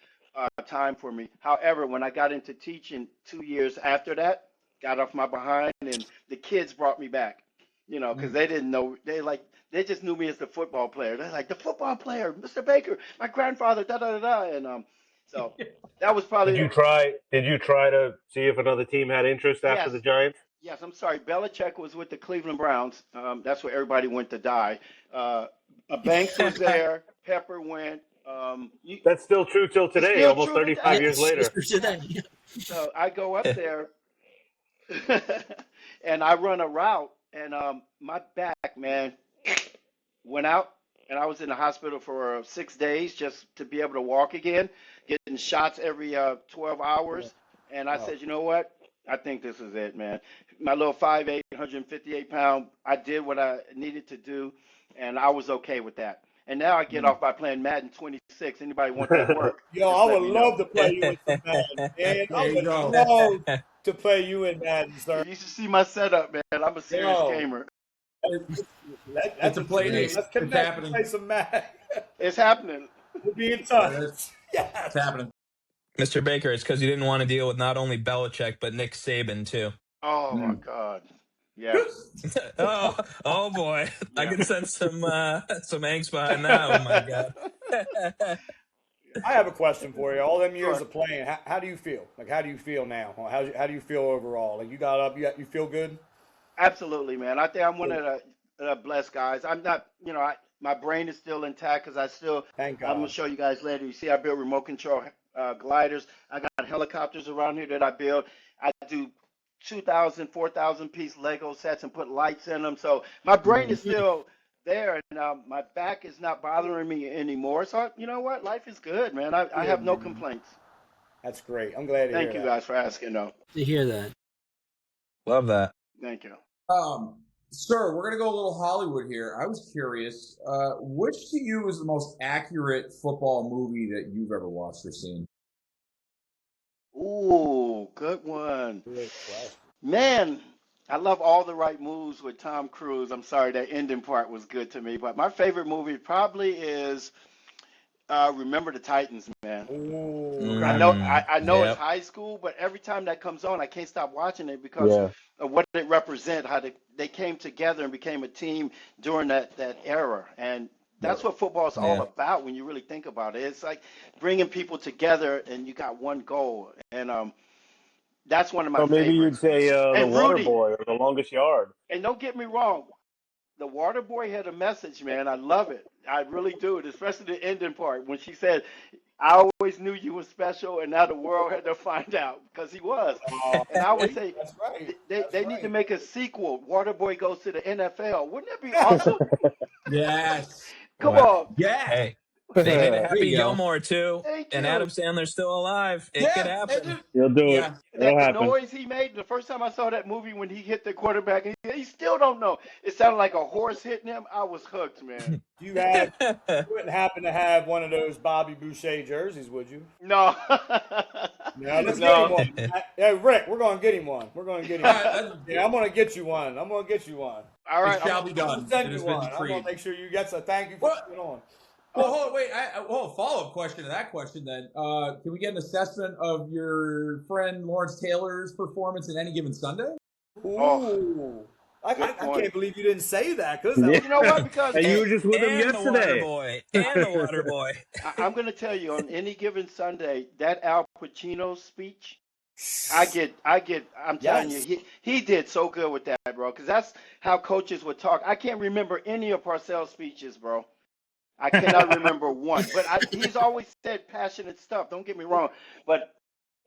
time for me. However, when I got into teaching 2 years after that, got off my behind, and the kids brought me back. Because they didn't know. They just knew me as the football player. They're like, the football player, Mr. Baker, my grandfather, da da da da. And so that was probably. Did you try to see if another team had interest after Yes. the Giants? Yes, I'm sorry. Belichick was with the Cleveland Browns. That's where everybody went to die. Banks was there. Pepper went. That's still true till today, still almost true 35 today. years later. So I go up there and I run a route, and my back, man, went out, and I was in the hospital for 6 days just to be able to walk again, getting shots every 12 hours. And I said, you know what? I think this is it, man. My little 5'8", 158-pound, I did what I needed to do, and I was okay with that. And now I get off by playing Madden 26. Anybody want that work? Yo, Just I let would me love know. to play you in some Madden, man. I There you would go. love to play you in Madden, sir. You should see my setup, man. I'm a serious Yo. gamer. That's a play date. Let's It's connect happening. and play some Madden. It's happening. We'll be in touch. It's Yes. happening. Mr. Baker, it's because you didn't want to deal with not only Belichick, but Nick Saban, too. Oh, my God. Yeah. Oh boy. I Yeah. can sense some angst behind that. Oh, my God. I have a question for you. All them years Sure. of playing, how do you feel? Like, how do you feel now? How do you feel overall? Like, you got up, you feel good? Absolutely, man. I think I'm one of the blessed guys. I'm not, my brain is still intact because Thank God. I'm going to show you guys later. You see, I build remote control gliders. I got helicopters around here that I build. I do 2,000, 4,000 piece Lego sets and put lights in them. So my brain is still there, and my back is not bothering me anymore. So, you know what? Life is good, man. I have no complaints. That's great. I'm glad to Thank hear you that. guys for asking, though. To hear that. Love that. Thank you. Sir, we're gonna go a little Hollywood here. I was curious, which to you is the most accurate football movie that you've ever watched or seen? Ooh, good one. Good question. Man, I love All the Right Moves with Tom Cruise. I'm sorry, that ending part was good to me. But my favorite movie probably is Remember the Titans, man. Ooh. I know it's Yep. high school, but every time that comes on, I can't stop watching it because of what it represents, how they came together and became a team during that era. And that's what football is all Yeah. about when you really think about it. It's like bringing people together and you got one goal. And that's one of my So maybe you'd favorites. say The And Water Rudy, Boy or The Longest Yard. and don't get me wrong, the water boy had a message, man. I love it. I really do, especially the ending part when she said, "I always knew you were special, and now the world had to find out," because he was. Oh, And I always say that's right. they That's need to right. make a sequel. Waterboy goes to the NFL. Wouldn't that be awesome? Yes. Come Wow. on. Yes. Hey, they made a There Happy you go. Gilmore too, Thank and you. Adam Sandler's still alive. It could Yeah. happen. You'll do it. Yeah. It'll That happen. noise he made the first time I saw that movie when he hit the quarterback, he still don't know. It sounded like a horse hitting him. I was hooked, man. You wouldn't happen to have one of those Bobby Boucher jerseys, would you? No. No, let's get him No. one. Hey, Rick, we're going to get him one. We're going to get him All one. right, that's- Yeah, I'm going to get you one. I'm going to get you one. All right. it shall be I'm done. going to send It you has been one. I'm going decreed. to make sure you get some. Thank you for Well- putting on. Well, hold on, wait. Follow-up question to that question then. Can we get an assessment of your friend Lawrence Taylor's performance in Any Given Sunday? Ooh. I can't believe you didn't say that. Cause You know what? Because And you were just with him and the water yesterday. boy, and the water boy. I'm going to tell you, on Any Given Sunday, that Al Pacino speech, I'm telling you, he did so good with that, bro, because that's how coaches would talk. I can't remember any of Parcells' speeches, bro. I cannot remember one. But he's always said passionate stuff, don't get me wrong. But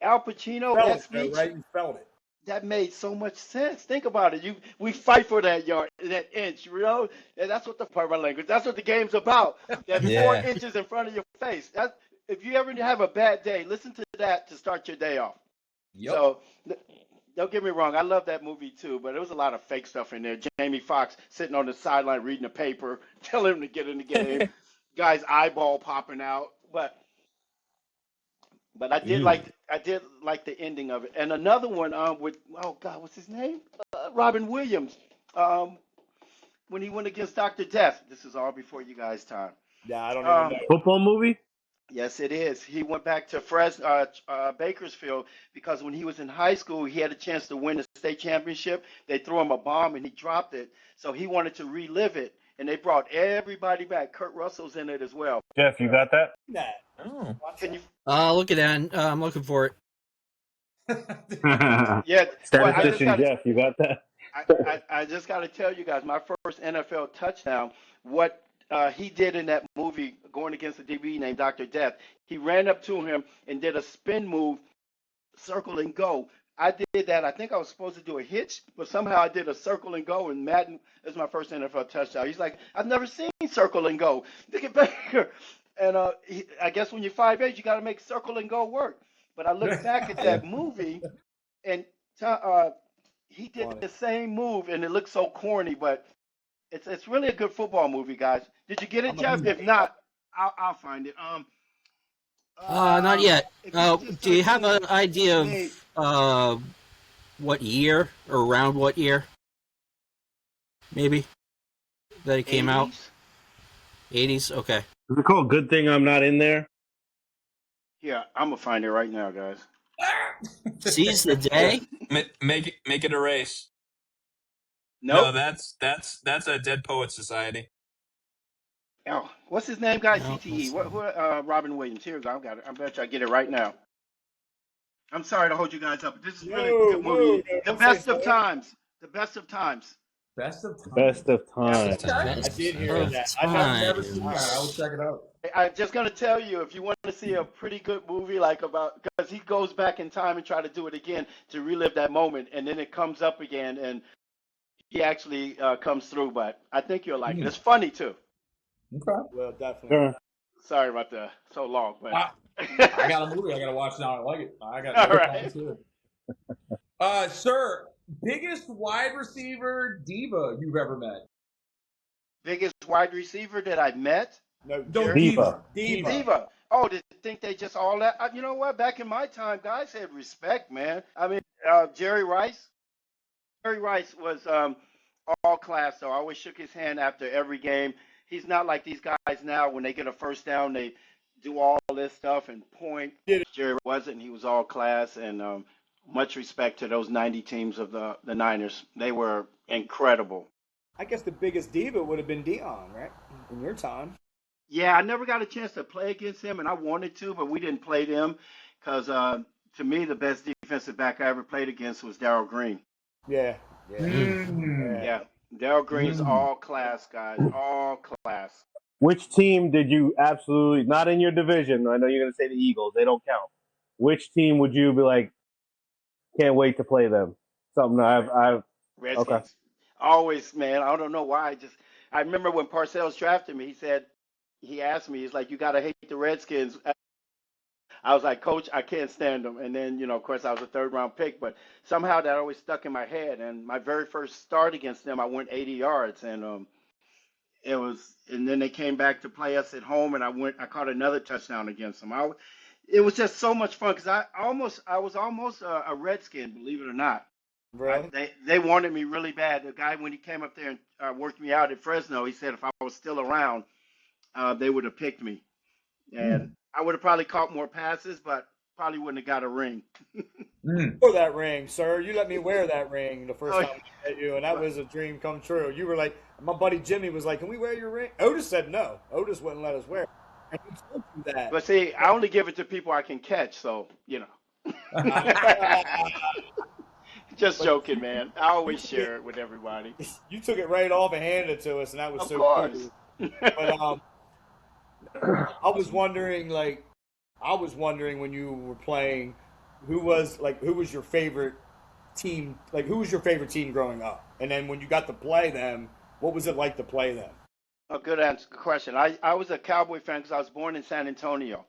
Al Pacino, that speech, right? You spelled it. that made so much sense. Think about it. We fight for that yard, that inch, you know? And that's what part of my language. That's what the game's about. That 4 Yeah. inches in front of your face. If you ever have a bad day, listen to that to start your day off. Yep. So don't get me wrong, I love that movie too, but there was a lot of fake stuff in there. Jamie Foxx sitting on the sideline reading the paper, telling him to get in the game. Guy's eyeball popping out. But I did like the ending of it. And another one with what's his name? Robin Williams. When he went against Dr. Death. This is all before you guys' time. Yeah, I don't even know. Football movie? Yes, it is. He went back to Bakersfield because when he was in high school, he had a chance to win the state championship. They threw him a bomb and he dropped it. So he wanted to relive it. And they brought everybody back. Kurt Russell's in it as well. Jeff, you got that? Nah. Oh. Can you? Look at that. I'm looking for it. Yeah. Statistician Jeff, you got that? I just got to tell you guys, my first NFL touchdown, what he did in that movie going against a DB named Dr. Death, he ran up to him and did a spin move, circle and go. I did that. I think I was supposed to do a hitch, but somehow I did a circle and go, and Madden is my first NFL touchdown. He's like, I've never seen circle and go. Look at Baker. And I guess when you're 5'8", you got to make circle and go work. But I look back at that movie, and he did the same move, and it looks so corny, but it's really a good football movie, guys. Did you get it, Jeff? If not, I'll find it. Not yet. Do you have an idea made of what year or around what year? Maybe that it came out. 80s. Okay. Is it called Good Thing I'm Not in There? Yeah, I'm gonna find it right now, guys. Seize the day. Make it a race. Nope. No, that's a Dead Poets Society. Oh, what's his name, guys? No, CTE. that's What? Robin Williams. Here we go. I bet you I get it right now. I'm sorry to hold you guys up. This is really a good movie. The best of times. The best of times. Best of time. Best of Time. I did hear that. I've never seen that. I will check it out. I'm just gonna tell you, if you want to see a pretty good movie, like because he goes back in time and try to do it again to relive that moment, and then it comes up again, and he actually comes through. But I think you'll like it. It's funny too. Okay. Well, definitely. Sure. Sorry about the so long, but I got a movie I got to watch now. I like it. I got All to right. too. Sir, biggest wide receiver diva you've ever met? biggest wide receiver that I met. No, Diva. Diva. Oh, did you think they just all that? You know what? Back in my time, guys had respect, man. I mean, Jerry Rice. Jerry Rice was all class, so I always shook his hand after every game. He's not like these guys now. When they get a first down, they do all this stuff and point. Jerry wasn't. He was all class, and much respect to those 90 teams of the Niners. They were incredible. I guess the biggest diva would have been Dion, right? In your time. Yeah, I never got a chance to play against him, and I wanted to, but we didn't play them because, to me, the best defensive back I ever played against was Darryl Green. Yeah. Yeah, Daryl Green's all class, guys, all class. Which team did you absolutely not in your division? I know you're going to say the Eagles; they don't count. Which team would you be like, can't wait to play them? Something I've okay. Redskins. Always, man. I don't know why. I remember when Parcells drafted me. He asked me, he's like, you gotta hate the Redskins. I was like, Coach, I can't stand them. And then, of course, I was a third round pick, but somehow that always stuck in my head. And my very first start against them, I went 80 yards, and and then they came back to play us at home, and I caught another touchdown against them. It was just so much fun because I was almost a Redskin, believe it or not. Really? They wanted me really bad. The guy, when he came up there and worked me out at Fresno, he said if I was still around, they would have picked me. And I would have probably caught more passes, but probably wouldn't have got a ring. For that ring, sir. You let me wear that ring the first Oh, time we met you, and that was a dream come true. You were like, my buddy Jimmy was like, can we wear your ring? Otis said no. Otis wouldn't let us wear it. And he told you that. But see, I only give it to people I can catch, so, Just joking, man. I always share it with everybody. You took it right off and handed it to us, and that was Of so course. cool. But I was wondering when you were playing, who was your favorite team? Like, who was your favorite team growing up? And then when you got to play them, what was it like to play them? A good answer, good question. I was a Cowboy fan because I was born in San Antonio.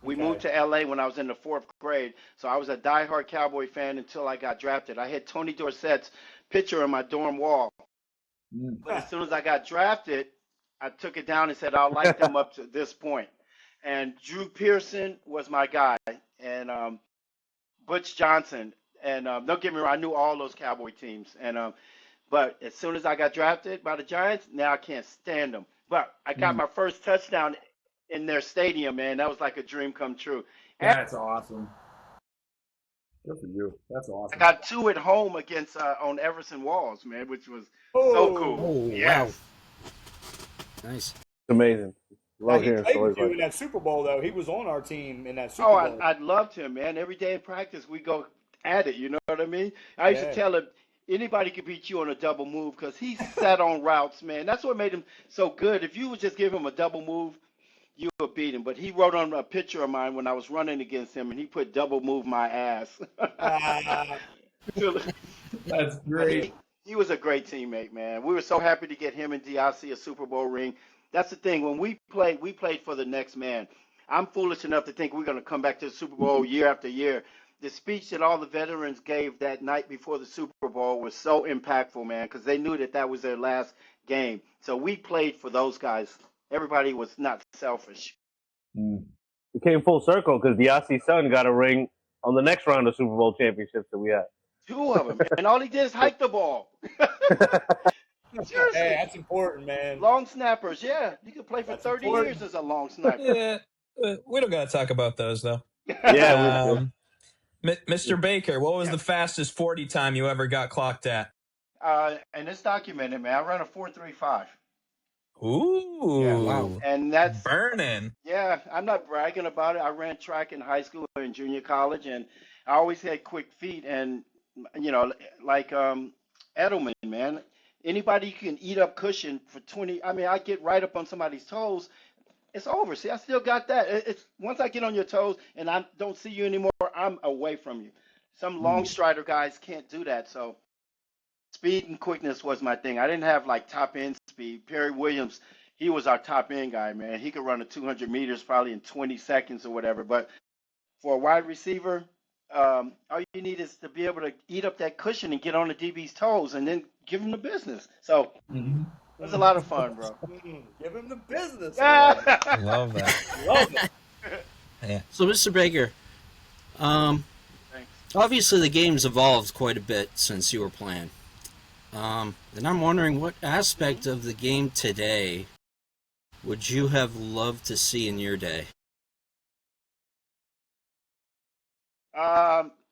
We Okay. moved to LA when I was in the 4th grade, so I was a diehard Cowboy fan until I got drafted. I had Tony Dorsett's picture on my dorm wall. But as soon as I got drafted, I took it down and said I'll like them up to this point. And Drew Pearson was my guy, and Butch Johnson. And don't get me wrong, I knew all those Cowboy teams. But as soon as I got drafted by the Giants, now I can't stand them. But I got my first touchdown in their stadium, man. That was like a dream come true. And That's awesome. Good for you. That's I awesome. got 2 at home against on Everson Walls, man, which was Oh, so cool. Oh, Yes. wow. Nice. It's amazing. Now, Love he hearing played stories with you like in that Super Bowl, though. He was on our team in that Super Oh, Bowl. I loved him, man. Every day in practice, we go at it. You know what I mean? I used to Yeah. tell him anybody could beat you on a double move because he sat on routes, man. That's what made him so good. If you would just give him a double move, you would beat him. But he wrote on a picture of mine when I was running against him, and he put double move my ass. That's But great. he was a great teammate, man. We were so happy to get him and DRC a Super Bowl ring. That's the thing. When we played for the next man. I'm foolish enough to think we're going to come back to the Super Bowl year after year. The speech that all the veterans gave that night before the Super Bowl was so impactful, man, because they knew that that was their last game. So we played for those guys. Everybody was not selfish. it came full circle because Diassi's son got a ring on the next round of Super Bowl championships that we had. 2 of them, and all he did is hike the ball. Hey, Seriously, that's important, man. long snappers, yeah, you could play for That's 30 important. years as a long sniper. Yeah, we don't got to talk about those though. Yeah, Mr. Baker, what was the fastest 40 time you ever got clocked at? And it's documented, man. I run a 4.35. Ooh, Yeah. Wow. And that's burning. yeah. I'm not bragging about it. I ran track in high school and junior college, and I always had quick feet. And like Edelman, man. Anybody can eat up cushion for 20. I mean, I get right up on somebody's toes. It's over. See, I still got that. It's once I get on your toes and I don't see you anymore, I'm away from you. Some long strider guys can't do that. So speed and quickness was my thing. I didn't have like top end speed. Perry Williams, he was our top end guy, man. He could run a 200 meters probably in 20 seconds or whatever. But for a wide receiver, all you need is to be able to eat up that cushion and get on the DB's toes and then give him the business. So it was a lot of fun, bro. Give him the business. Yeah. Love that. Love it. Yeah. So, Mr. Baker, Thanks. obviously the game's evolved quite a bit since you were playing. And I'm wondering what aspect of the game today would you have loved to see in your day?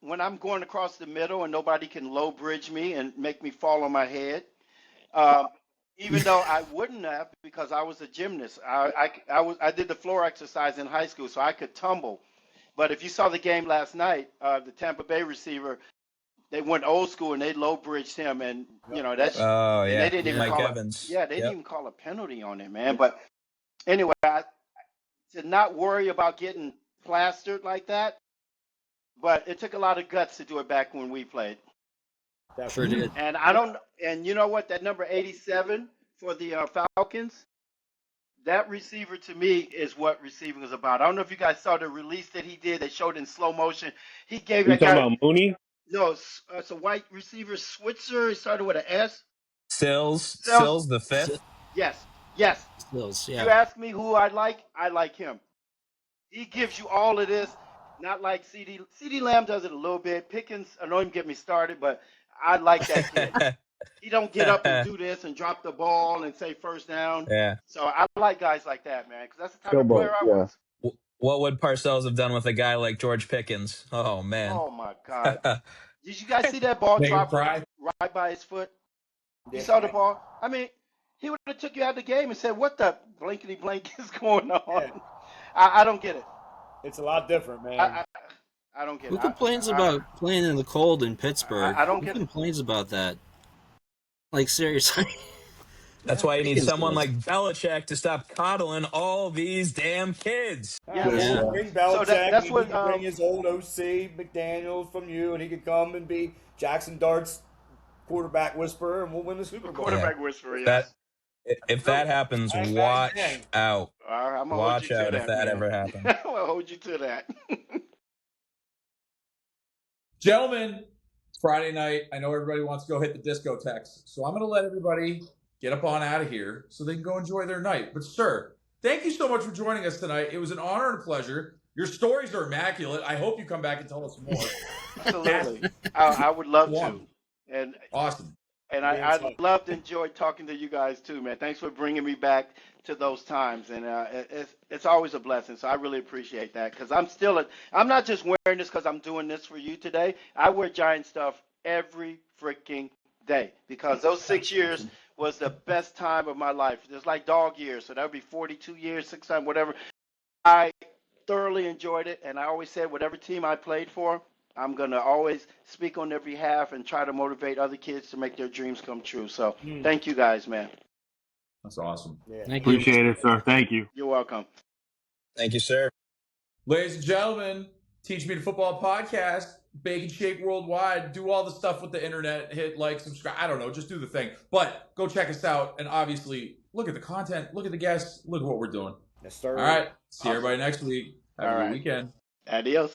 When I'm going across the middle and nobody can low bridge me and make me fall on my head, um, even though I wouldn't have because I was a gymnast. I did the floor exercise in high school, so I could tumble. But if you saw the game last night, the Tampa Bay receiver they went old school and they low bridged him, and that's Oh and they yeah, didn't even Mike call Evans. they didn't Yep. even call a penalty on it, man. But anyway, to not worry about getting plastered like that, but it took a lot of guts to do it back when we played. Sure did. And I don't, and you know what? That number 87 for the Falcons, that receiver to me is what receiving is about. I don't know if you guys saw the release that he did. They showed in slow motion. He gave You that talking guy. about Mooney? No, it's a white receiver, Switzer. He started with an S. Sills the fifth. Yes, yes. Stills, You yeah. ask me who I like him. He gives you all of this, not like CD Lamb does it a little bit. Pickens, I don't even get me started, but I like that kid. He don't get up and do this and drop the ball and say first down. Yeah. So I like guys like that, man, because that's the type of Showboat, player I yeah. was. What would Parcells have done with a guy like George Pickens? Oh man. Oh my God! Did you guys see that ball drop right by his foot? You saw the ball? I mean, he would have took you out of the game and said, "What the blankety blank is going on?" Yeah. I don't get it. It's a lot different, man. I don't get Who it. complains about playing in the cold in Pittsburgh? I don't Who get it. complains about that? Like, seriously. That's why you need Pickens someone does. like Belichick to stop coddling all these damn kids. Yeah. Yeah. Bring So Belichick, that's and what he can bring his old OC McDaniels from you, and he could come and be Jackson Dart's quarterback whisperer, and we'll win the Super Bowl. quarterback whisperer. That Yes. if that happens, Bang, bang, watch bang. out. I'm gonna Watch hold you to out if that man. ever happens. I'm gonna hold you to that. Gentlemen, Friday night. I know everybody wants to go hit the discotheques, so I'm going to let everybody get up on out of here so they can go enjoy their night. But, sir, thank you so much for joining us tonight. It was an honor and a pleasure. Your stories are immaculate. I hope you come back and tell us more. Absolutely. I would love to. And awesome. And I loved and enjoyed talking to you guys too, man. Thanks for bringing me back to those times, and it's always a blessing. So I really appreciate that, because I'm not just wearing this because I'm doing this for you today. I wear Giant stuff every freaking day, because those 6 years was the best time of my life. It's like dog years, so that would be 42 years, 6 times, whatever. I thoroughly enjoyed it, and I always said whatever team I played for, I'm going to always speak on their behalf and try to motivate other kids to make their dreams come true. So thank you guys, man. That's awesome. Yeah. Thank you. Appreciate it, sir. Thank you. You're welcome. Thank you, sir. Ladies and gentlemen, Teach Me to Football podcast, Bacon Shake Worldwide. Do all the stuff with the internet. Hit like, subscribe. I don't know. Just do the thing. But go check us out. And obviously, look at the content. Look at the guests. Look at what we're doing. Yes, sir. All right. See everybody next week. Have a good weekend. Adios.